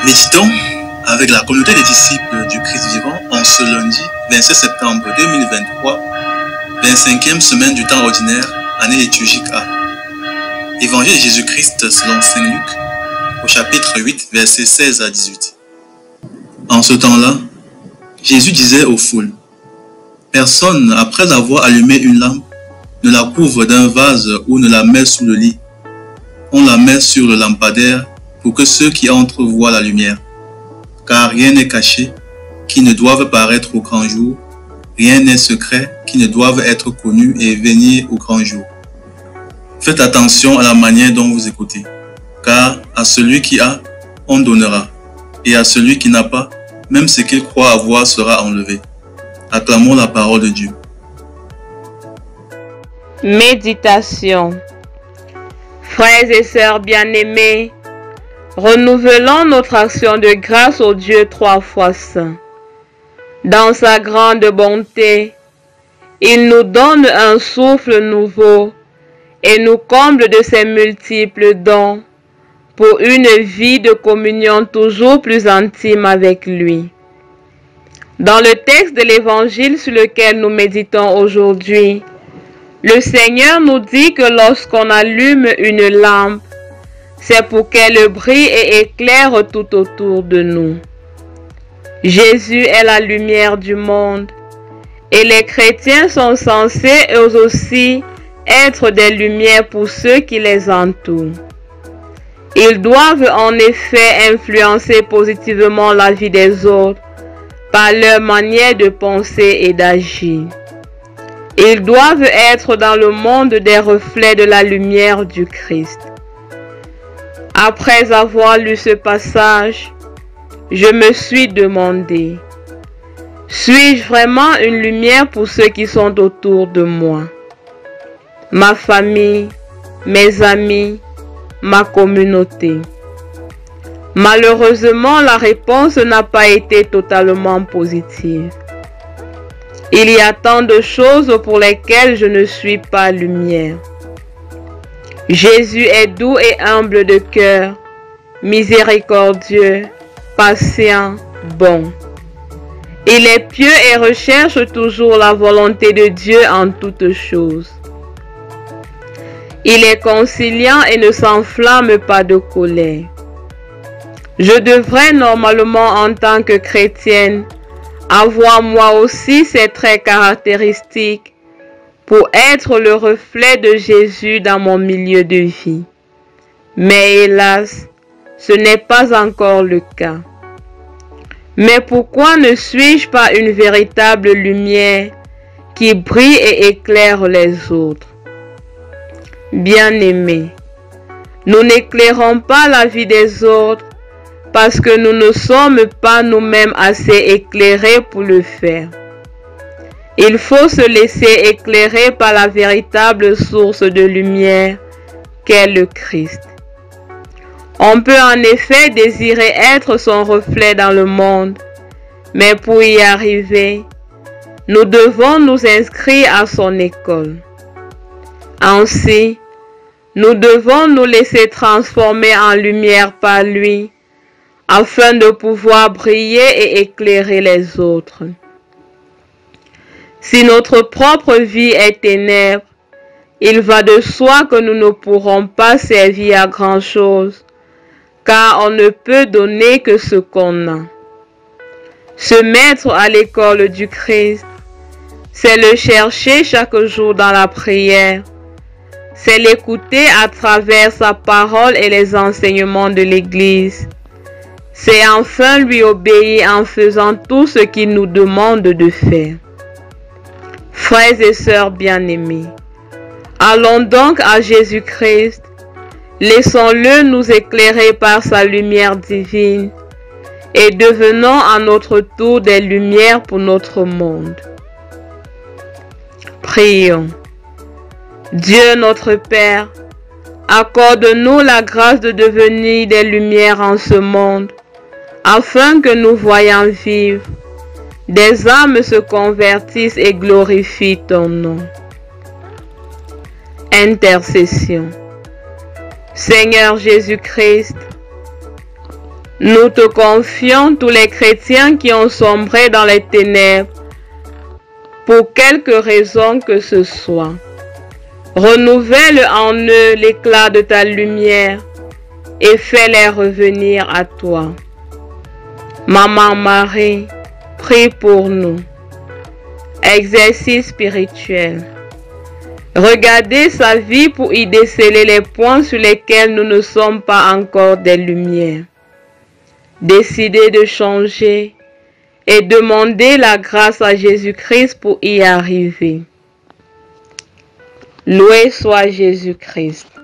Méditons avec la communauté des disciples du Christ vivant en ce lundi 27 septembre 2023, 25e semaine du temps ordinaire, année liturgique A. Évangile de Jésus-Christ selon Saint Luc, au chapitre 8, versets 16 à 18. En ce temps-là, Jésus disait aux foules, « Personne, après avoir allumé une lampe, ne la couvre d'un vase ou ne la met sous le lit. On la met sur le lampadaire pour que ceux qui entrent voient la lumière. Car rien n'est caché qui ne doive paraître au grand jour, rien n'est secret qui ne doive être connu et venir au grand jour. Faites attention à la manière dont vous écoutez, car à celui qui a, on donnera, et à celui qui n'a pas, même ce qu'il croit avoir sera enlevé. » Acclamons la parole de Dieu. Méditation. Frères et sœurs bien-aimés, renouvelons notre action de grâce au Dieu trois fois saint. Dans sa grande bonté, il nous donne un souffle nouveau et nous comble de ses multiples dons pour une vie de communion toujours plus intime avec lui. Dans le texte de l'Évangile sur lequel nous méditons aujourd'hui, le Seigneur nous dit que lorsqu'on allume une lampe, c'est pour qu'elle brille et éclaire tout autour de nous. Jésus est la lumière du monde et les chrétiens sont censés eux aussi être des lumières pour ceux qui les entourent. Ils doivent en effet influencer positivement la vie des autres par leur manière de penser et d'agir. Ils doivent être dans le monde des reflets de la lumière du Christ. Après avoir lu ce passage, je me suis demandé, suis-je vraiment une lumière pour ceux qui sont autour de moi? Ma famille, mes amis, ma communauté. Malheureusement, la réponse n'a pas été totalement positive. Il y a tant de choses pour lesquelles je ne suis pas lumière. Jésus est doux et humble de cœur, miséricordieux, patient, bon. Il est pieux et recherche toujours la volonté de Dieu en toutes choses. Il est conciliant et ne s'enflamme pas de colère. Je devrais normalement en tant que chrétienne avoir moi aussi ces traits caractéristiques pour être le reflet de Jésus dans mon milieu de vie. Mais hélas, ce n'est pas encore le cas. Mais pourquoi ne suis-je pas une véritable lumière qui brille et éclaire les autres? Bien-aimés, nous n'éclairons pas la vie des autres parce que nous ne sommes pas nous-mêmes assez éclairés pour le faire. Il faut se laisser éclairer par la véritable source de lumière qu'est le Christ. On peut en effet désirer être son reflet dans le monde, mais pour y arriver, nous devons nous inscrire à son école. Ainsi, nous devons nous laisser transformer en lumière par lui, afin de pouvoir briller et éclairer les autres. Si notre propre vie est ténèbres, il va de soi que nous ne pourrons pas servir à grand-chose, car on ne peut donner que ce qu'on a. Se mettre à l'école du Christ, c'est le chercher chaque jour dans la prière, c'est l'écouter à travers sa parole et les enseignements de l'Église. C'est enfin lui obéir en faisant tout ce qu'il nous demande de faire. Frères et sœurs bien-aimés, allons donc à Jésus-Christ, laissons-le nous éclairer par sa lumière divine et devenons à notre tour des lumières pour notre monde. Prions. Dieu notre Père, accorde-nous la grâce de devenir des lumières en ce monde, afin que nous voyant vivre, des âmes se convertissent et glorifient ton nom. Intercession. Seigneur Jésus-Christ, Nous te confions tous les chrétiens qui ont sombré dans les ténèbres, pour quelque raison que ce soit. Renouvelle en eux l'éclat de ta lumière et fais-les revenir à toi. Maman Marie, prie pour nous. Exercice spirituel. Regardez sa vie pour y déceler les points sur lesquels nous ne sommes pas encore des lumières. Décidez de changer et demandez la grâce à Jésus-Christ pour y arriver. Loué soit Jésus-Christ.